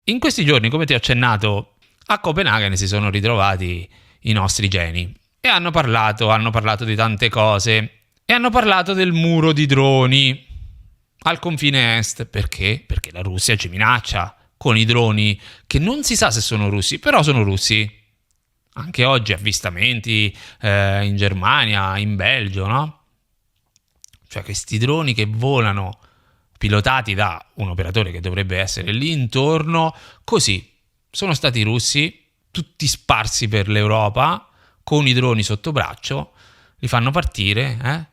In questi giorni, come ti ho accennato, a Copenaghen si sono ritrovati i nostri geni e hanno parlato di tante cose e hanno parlato del muro di droni al confine est. Perché? Perché la Russia ci minaccia con i droni che non si sa se sono russi, però sono russi. Anche oggi avvistamenti in Germania, in Belgio, no? Cioè questi droni che volano pilotati da un operatore che dovrebbe essere lì intorno, così sono stati i russi, tutti sparsi per l'Europa, con i droni sotto braccio, li fanno partire,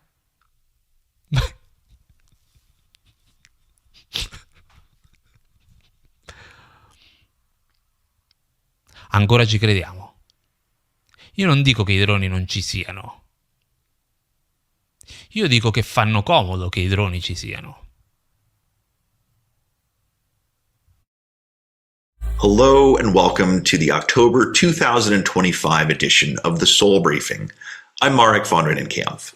Ancora ci crediamo. Io non dico che i droni non ci siano. Io dico che fanno comodo che i droni ci siano. Hello and welcome to the October 2025 edition of the Soul Briefing. I'm Marek von Rinenkampf.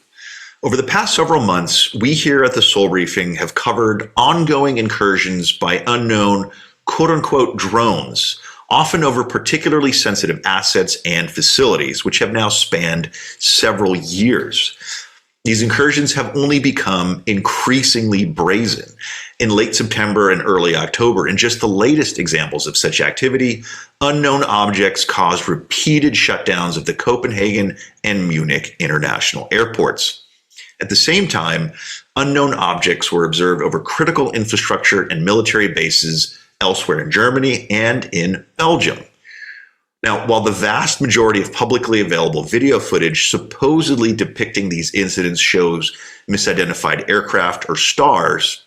Over the past several months, we here at the Soul Briefing have covered ongoing incursions by unknown quote-unquote drones, often over particularly sensitive assets and facilities, which have now spanned several years. These incursions have only become increasingly brazen. In late September and early October, in just the latest examples of such activity, unknown objects caused repeated shutdowns of the Copenhagen and Munich international airports. At the same time, unknown objects were observed over critical infrastructure and military bases elsewhere in Germany and in Belgium. Now, while the vast majority of publicly available video footage supposedly depicting these incidents shows misidentified aircraft or stars,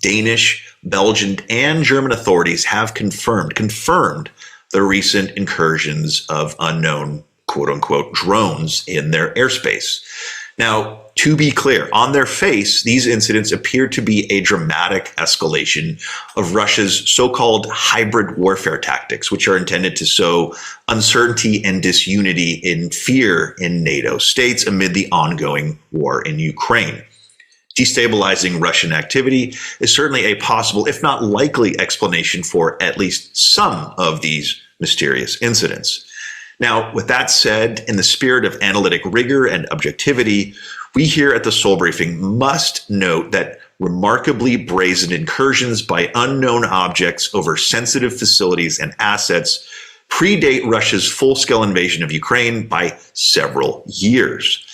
Danish, Belgian, and German authorities have confirmed the recent incursions of unknown quote-unquote drones in their airspace. Now, to be clear, on their face, these incidents appear to be a dramatic escalation of Russia's so-called hybrid warfare tactics, which are intended to sow uncertainty and disunity and fear in NATO states amid the ongoing war in Ukraine. Destabilizing Russian activity is certainly a possible, if not likely, explanation for at least some of these mysterious incidents. Now, with that said, in the spirit of analytic rigor and objectivity, we here at the Soul Briefing must note that remarkably brazen incursions by unknown objects over sensitive facilities and assets predate Russia's full-scale invasion of Ukraine by several years.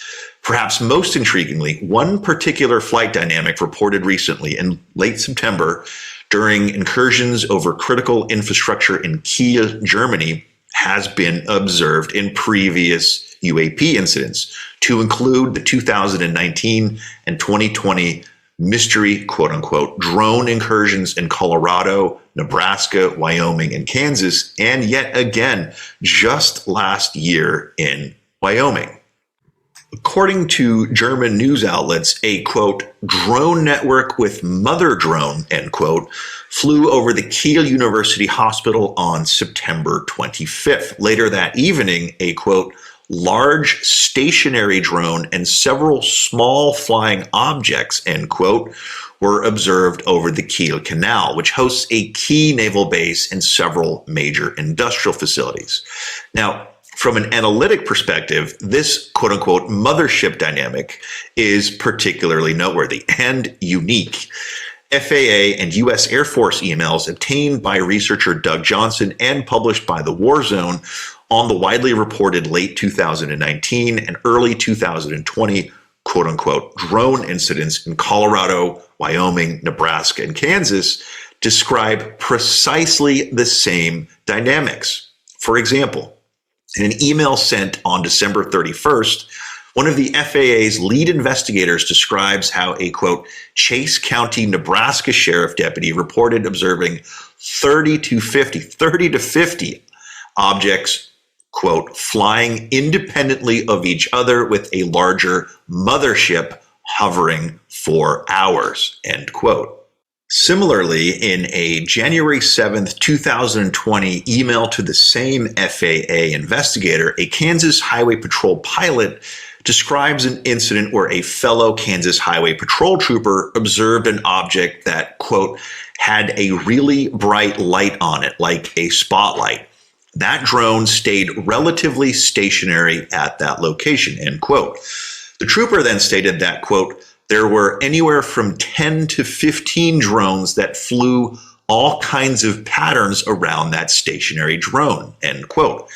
Perhaps most intriguingly, one particular flight dynamic reported recently in late September during incursions over critical infrastructure in Kiel, Germany, has been observed in previous UAP incidents, to include the 2019 and 2020 mystery, quote-unquote, drone incursions in Colorado, Nebraska, Wyoming, and Kansas, and yet again, just last year in Wyoming. According to German news outlets, a, quote, drone network with mother drone, end quote, flew over the Kiel University Hospital on September 25th. Later that evening, a, quote, large stationary drone and several small flying objects, end quote, were observed over the Kiel Canal, which hosts a key naval base and several major industrial facilities. Now, from an analytic perspective, this quote-unquote mothership dynamic is particularly noteworthy and unique. FAA and U.S. Air Force emails obtained by researcher Doug Johnson and published by the War Zone on the widely reported late 2019 and early 2020 quote-unquote drone incidents in Colorado, Wyoming, Nebraska, and Kansas describe precisely the same dynamics. For example, in an email sent on December 31st, one of the FAA's lead investigators describes how a, quote, Chase County, Nebraska sheriff deputy reported observing 30 to 50 objects, quote, flying independently of each other with a larger mothership hovering for hours, end quote. Similarly, in a January 7th, 2020 email to the same FAA investigator, a Kansas Highway Patrol pilot describes an incident where a fellow Kansas Highway Patrol trooper observed an object that, quote, had a really bright light on it, like a spotlight. That drone stayed relatively stationary at that location, end quote. The trooper then stated that, quote, there were anywhere from 10 to 15 drones that flew all kinds of patterns around that stationary drone, end quote.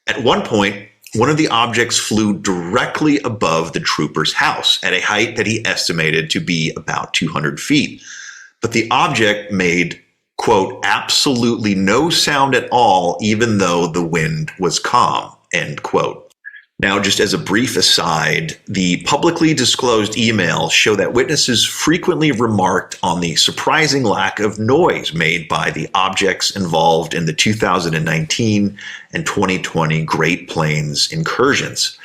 At one point, one of the objects flew directly above the trooper's house at a height that he estimated to be about 200 feet. But the object made, quote, absolutely no sound at all, even though the wind was calm, end quote. Now, just as a brief aside, the publicly disclosed emails show that witnesses frequently remarked on the surprising lack of noise made by the objects involved in the 2019 and 2020 Great Plains incursions.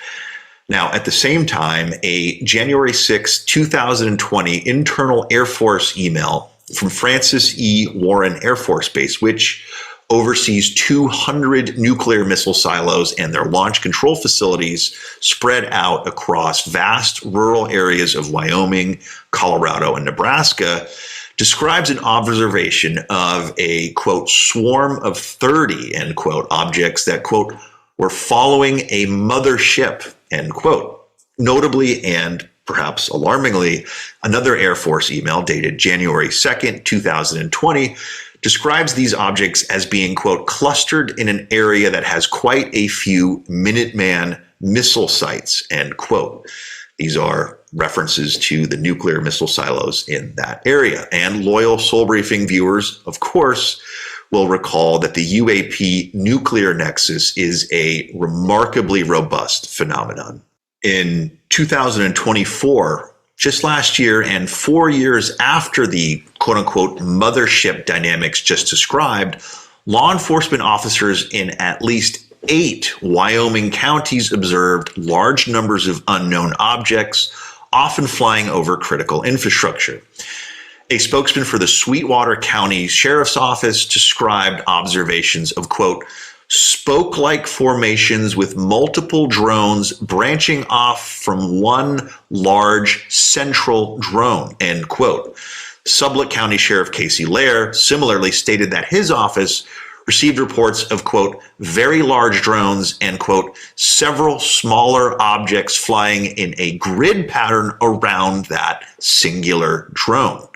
Now, at the same time, a January 6, 2020 internal Air Force email from Francis E. Warren Air Force Base, which oversees 200 nuclear missile silos and their launch control facilities spread out across vast rural areas of Wyoming, Colorado, and Nebraska, describes an observation of a, quote, swarm of 30, end quote, objects that, quote, were following a mothership, end quote. Notably, and perhaps alarmingly, another Air Force email dated January 2nd, 2020, describes these objects as being, quote, clustered in an area that has quite a few Minuteman missile sites, end quote. These are references to the nuclear missile silos in that area. And loyal Soul Briefing viewers, of course, will recall that the UAP nuclear nexus is a remarkably robust phenomenon. In 2024, just last year and 4 years after the quote-unquote mothership dynamics just described, law enforcement officers in at least 8 Wyoming counties observed large numbers of unknown objects, often flying over critical infrastructure. A spokesman for the Sweetwater County Sheriff's Office described observations of, quote, spoke-like formations with multiple drones branching off from one large central drone, end quote. Sublette County Sheriff Casey Lair similarly stated that his office received reports of, quote, very large drones and, quote, several smaller objects flying in a grid pattern around that singular drone.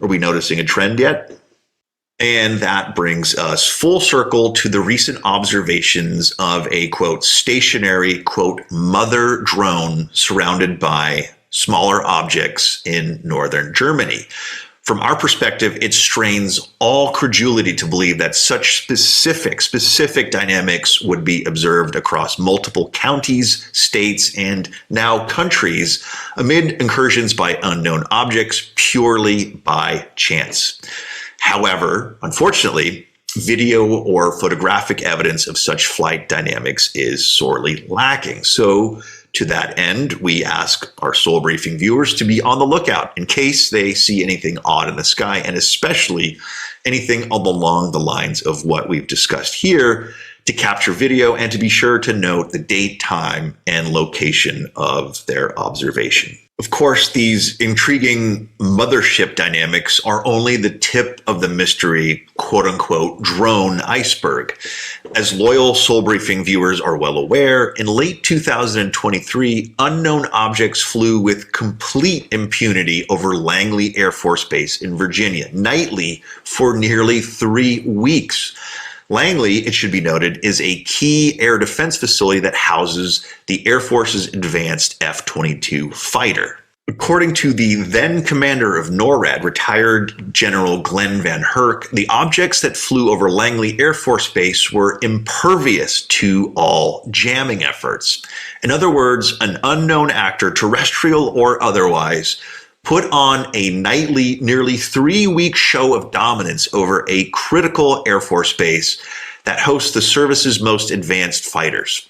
Are we noticing a trend yet? And that brings us full circle to the recent observations of a, quote, stationary, quote, mother drone surrounded by smaller objects in northern Germany. From our perspective, it strains all credulity to believe that such specific dynamics would be observed across multiple counties, states, and now countries amid incursions by unknown objects purely by chance. However, unfortunately, video or photographic evidence of such flight dynamics is sorely lacking. So, to that end, we ask our Soul Briefing viewers to be on the lookout in case they see anything odd in the sky, and especially anything along the lines of what we've discussed here, to capture video and to be sure to note the date, time, and location of their observation. Of course, these intriguing mothership dynamics are only the tip of the mystery, quote-unquote, drone iceberg. As loyal Soul Briefing viewers are well aware, in late 2023, unknown objects flew with complete impunity over Langley Air Force Base in Virginia, nightly for nearly 3 weeks. Langley, it should be noted, is a key air defense facility that houses the Air Force's advanced F-22 fighter. According to the then commander of NORAD, retired General Glenn Van Herk, the objects that flew over Langley Air Force Base were impervious to all jamming efforts. In other words, an unknown actor, terrestrial or otherwise, put on a nightly, nearly 3-week show of dominance over a critical Air Force base that hosts the service's most advanced fighters.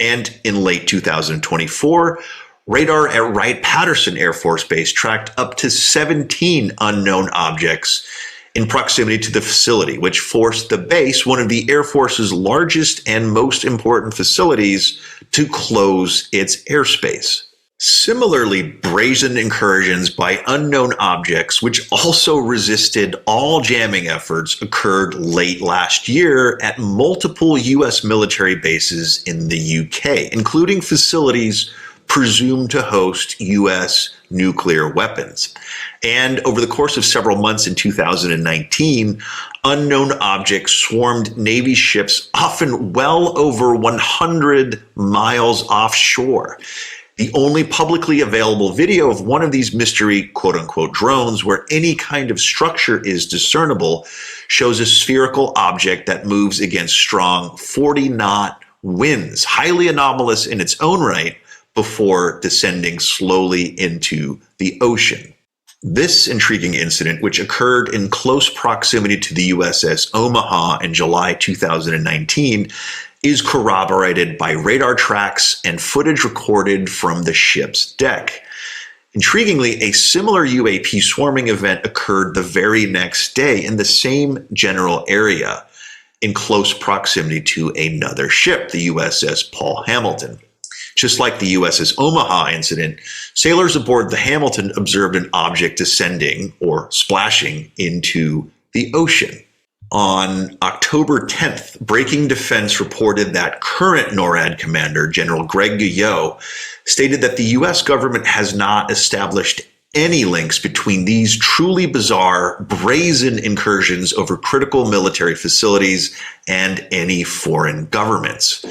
And in late 2024, radar at Wright-Patterson Air Force Base tracked up to 17 unknown objects in proximity to the facility, which forced the base, one of the Air Force's largest and most important facilities, to close its airspace. Similarly, brazen incursions by unknown objects, which also resisted all jamming efforts, occurred late last year at multiple U.S. military bases in the UK, including facilities presumed to host U.S. nuclear weapons. And over the course of several months in 2019, unknown objects swarmed Navy ships, often well over 100 miles offshore. The only publicly available video of one of these mystery quote-unquote drones where any kind of structure is discernible shows a spherical object that moves against strong 40-knot winds, highly anomalous in its own right, before descending slowly into the ocean. This intriguing incident, which occurred in close proximity to the USS Omaha in July 2019, is corroborated by radar tracks and footage recorded from the ship's deck. Intriguingly, a similar UAP swarming event occurred the very next day in the same general area, in close proximity to another ship, the USS Paul Hamilton. Just like the USS Omaha incident, sailors aboard the Hamilton observed an object descending or splashing into the ocean. On October 10th, Breaking Defense reported that current NORAD commander, General Greg Guyot, stated that the U.S. government has not established any links between these truly bizarre, brazen incursions over critical military facilities and any foreign governments.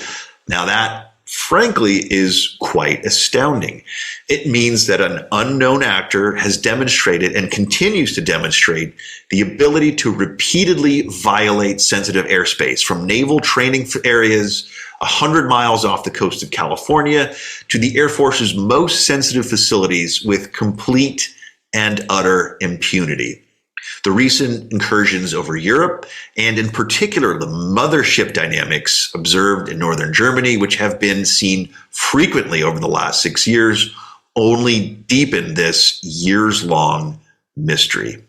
Now that, frankly, is quite astounding. It means that an unknown actor has demonstrated and continues to demonstrate the ability to repeatedly violate sensitive airspace, from naval training areas 100 miles off the coast of California to the Air Force's most sensitive facilities, with complete and utter impunity. The recent incursions over Europe, and in particular the mothership dynamics observed in northern Germany, which have been seen frequently over the last 6 years, only deepen this years-long mystery.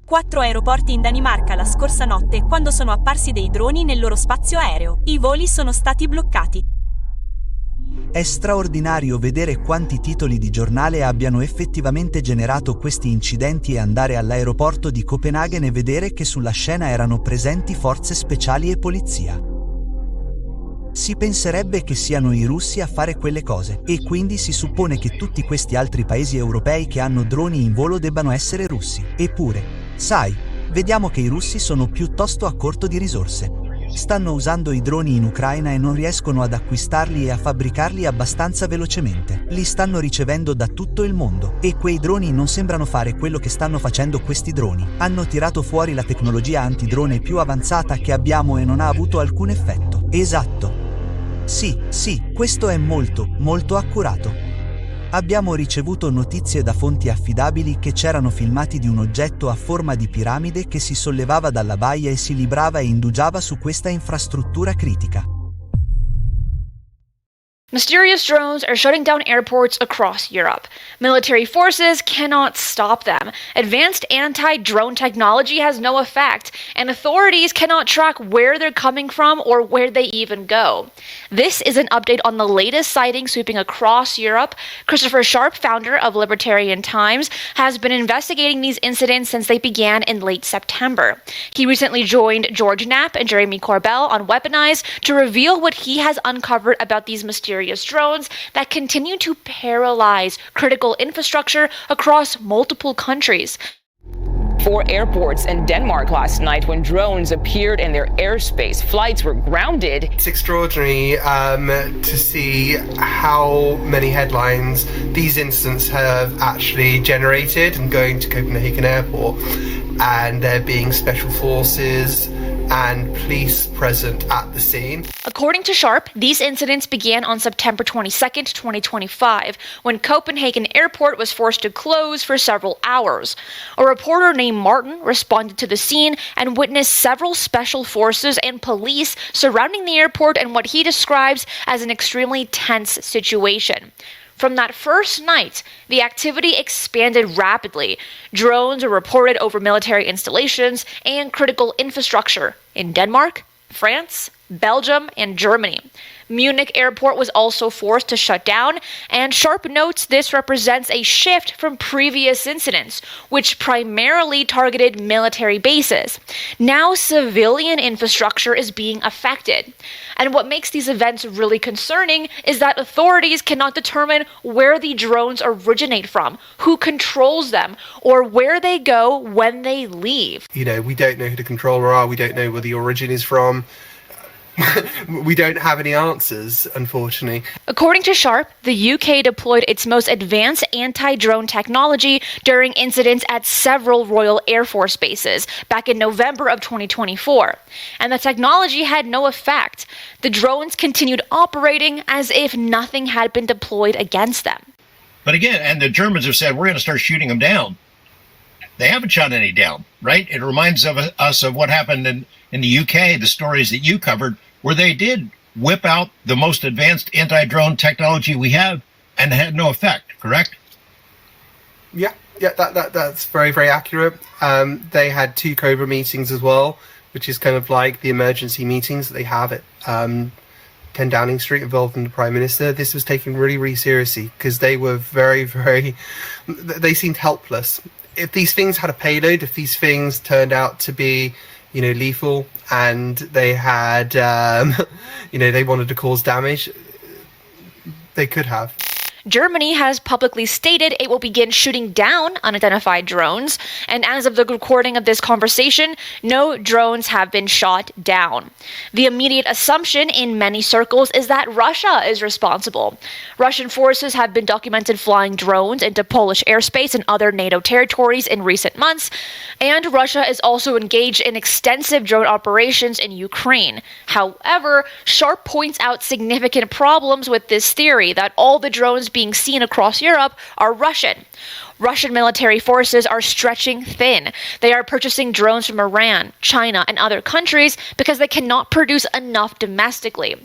4 aeroporti in Danimarca la scorsa notte quando sono apparsi dei droni nel loro spazio aereo. I voli sono stati bloccati. È straordinario vedere quanti titoli di giornale abbiano effettivamente generato questi incidenti e andare all'aeroporto di Copenaghen e vedere che sulla scena erano presenti forze speciali e polizia. Si penserebbe che siano i russi a fare quelle cose, e quindi si suppone che tutti questi altri paesi europei che hanno droni in volo debbano essere russi. Eppure, sai, vediamo che i russi sono piuttosto a corto di risorse. Stanno usando i droni in Ucraina e non riescono ad acquistarli e a fabbricarli abbastanza velocemente. Li stanno ricevendo da tutto il mondo, e quei droni non sembrano fare quello che stanno facendo questi droni. Hanno tirato fuori la tecnologia antidrone più avanzata che abbiamo e non ha avuto alcun effetto. Esatto. Sì, questo è molto, molto accurato. Abbiamo ricevuto notizie da fonti affidabili che c'erano filmati di un oggetto a forma di piramide che si sollevava dalla baia e si librava e indugiava su questa infrastruttura critica. Mysterious drones are shutting down airports across Europe. Military forces cannot stop them. Advanced anti-drone technology has no effect, and authorities cannot track where they're coming from or where they even go. This is an update on the latest sightings sweeping across Europe. Christopher Sharp, founder of Libertarian Times, has been investigating these incidents since they began in late September. He recently joined George Knapp and Jeremy Corbell on Weaponize to reveal what he has uncovered about these mysterious drones that continue to paralyze critical infrastructure across multiple countries. 4 airports in Denmark last night when drones appeared in their airspace. Flights were grounded. It's extraordinary to see how many headlines these incidents have actually generated, and going to Copenhagen Airport and there being special forces and police present at the scene. According to Sharp, these incidents began on September 22nd, 2025, when Copenhagen Airport was forced to close for several hours. A reporter named Martin responded to the scene and witnessed several special forces and police surrounding the airport in what he describes as an extremely tense situation. From that first night, the activity expanded rapidly. Drones were reported over military installations and critical infrastructure in Denmark, France, Belgium, and Germany. Munich airport was also forced to shut down, and Sharp notes this represents a shift from previous incidents, which primarily targeted military bases. Now civilian infrastructure is being affected. And what makes these events really concerning is that authorities cannot determine where the drones originate from, who controls them, or where they go when they leave. We don't know who the controller are, we don't know where the origin is from. We don't have any answers, unfortunately. According to Sharp, the UK deployed its most advanced anti-drone technology during incidents at several Royal Air Force bases back in November of 2024, and the technology had no effect. The drones continued operating as if nothing had been deployed against them. But again, and the Germans have said, we're going to start shooting them down. They haven't shot any down, right? It reminds us of what happened in the UK, the stories that you covered, where they did whip out the most advanced anti-drone technology we have and had no effect, correct? Yeah, that's very, very accurate. They had 2 Cobra meetings as well, which is kind of like the emergency meetings that they have at 10 Downing Street involving the Prime Minister. This was taken really, really seriously because they were very, very... They seemed helpless. If these things had a payload, if these things turned out to be lethal, and they had, they wanted to cause damage, they could have. Germany has publicly stated it will begin shooting down unidentified drones, and as of the recording of this conversation, no drones have been shot down. The immediate assumption in many circles is that Russia is responsible. Russian forces have been documented flying drones into Polish airspace and other NATO territories in recent months, and Russia is also engaged in extensive drone operations in Ukraine. However, Sharp points out significant problems with this theory that all the drones being seen across Europe are Russian. Russian military forces are stretching thin. They are purchasing drones from Iran, China, and other countries because they cannot produce enough domestically.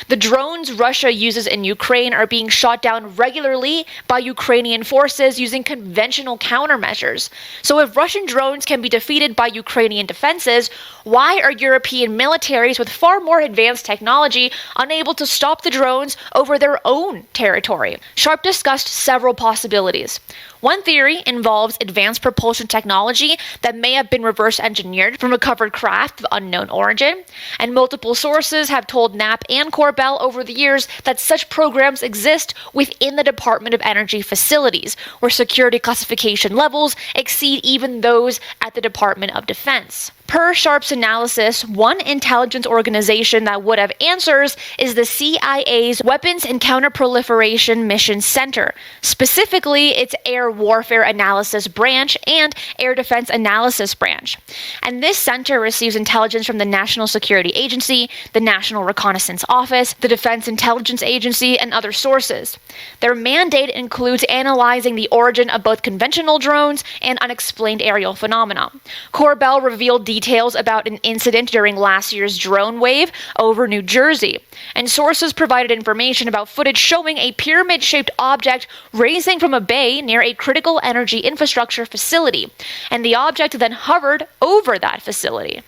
The drones Russia uses in Ukraine are being shot down regularly by Ukrainian forces using conventional countermeasures. So if Russian drones can be defeated by Ukrainian defenses, why are European militaries with far more advanced technology unable to stop the drones over their own territory? Sharp discussed several possibilities. One theory involves advanced propulsion technology that may have been reverse engineered from recovered craft of unknown origin, and multiple sources have told Knapp and Corbell over the years that such programs exist within the Department of Energy facilities, where security classification levels exceed even those at the Department of Defense. Per Sharp's analysis, one intelligence organization that would have answers is the CIA's Weapons and Counterproliferation Mission Center, specifically its Air Warfare Analysis Branch and Air Defense Analysis Branch. And this center receives intelligence from the National Security Agency, the National Reconnaissance Office, the Defense Intelligence Agency, and other sources. Their mandate includes analyzing the origin of both conventional drones and unexplained aerial phenomena. Corbell revealed details about an incident during last year's drone wave over New Jersey, and sources provided information about footage showing a pyramid-shaped object raising from a bay near a critical energy infrastructure facility, and the object then hovered over that facility.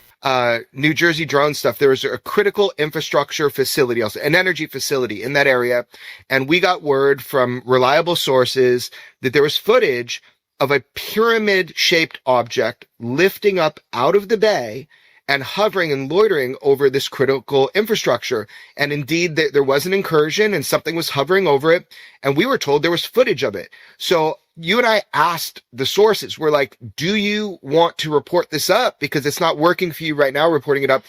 New Jersey drone stuff, there was a critical infrastructure facility, also an energy facility in that area, and we got word from reliable sources that there was footage of a pyramid-shaped object lifting up out of the bay and hovering and loitering over this critical infrastructure. And indeed, there was an incursion and something was hovering over it, and we were told there was footage of it. So you and I asked the sources, we're like, do you want to report this up? Because it's not working for you right now, reporting it up.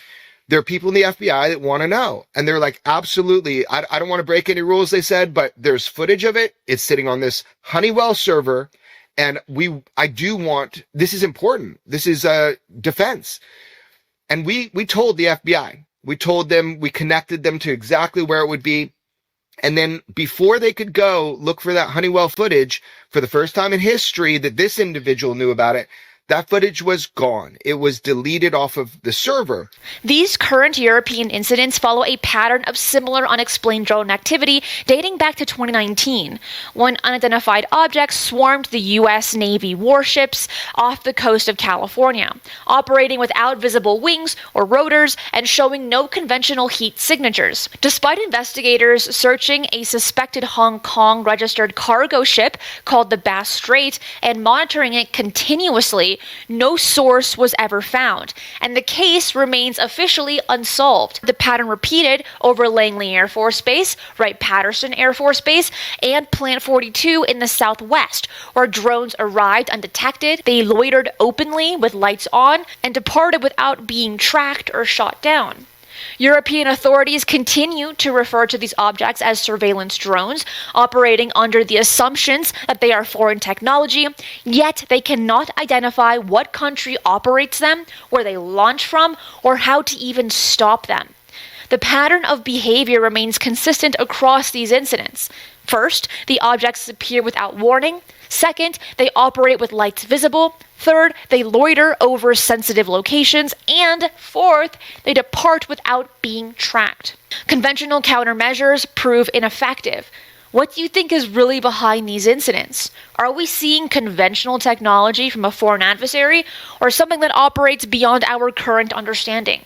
There are people in the FBI that want to know. And they're like, absolutely. I don't want to break any rules, they said, but there's footage of it. It's sitting on this Honeywell server. And I do want, this is important. This is defense. And we told the FBI, we told them, we connected them to exactly where it would be. And then before they could go look for that Honeywell footage, for the first time in history that this individual knew about it, that footage was gone. It was deleted off of the server. These current European incidents follow a pattern of similar unexplained drone activity dating back to 2019, when unidentified objects swarmed the U.S. Navy warships off the coast of California, operating without visible wings or rotors and showing no conventional heat signatures. Despite investigators searching a suspected Hong Kong-registered cargo ship called the Bass Strait and monitoring it continuously, no source was ever found, and the case remains officially unsolved. The pattern repeated over Langley Air Force Base, Wright-Patterson Air Force Base, and Plant 42 in the southwest, where drones arrived undetected, they loitered openly with lights on, and departed without being tracked or shot down. European authorities continue to refer to these objects as surveillance drones, operating under the assumptions that they are foreign technology, yet they cannot identify what country operates them, where they launch from, or how to even stop them. The pattern of behavior remains consistent across these incidents. First, the objects appear without warning. Second, they operate with lights visible. Third, they loiter over sensitive locations. And fourth, they depart without being tracked. Conventional countermeasures prove ineffective. What do you think is really behind these incidents? Are we seeing conventional technology from a foreign adversary, or something that operates beyond our current understanding?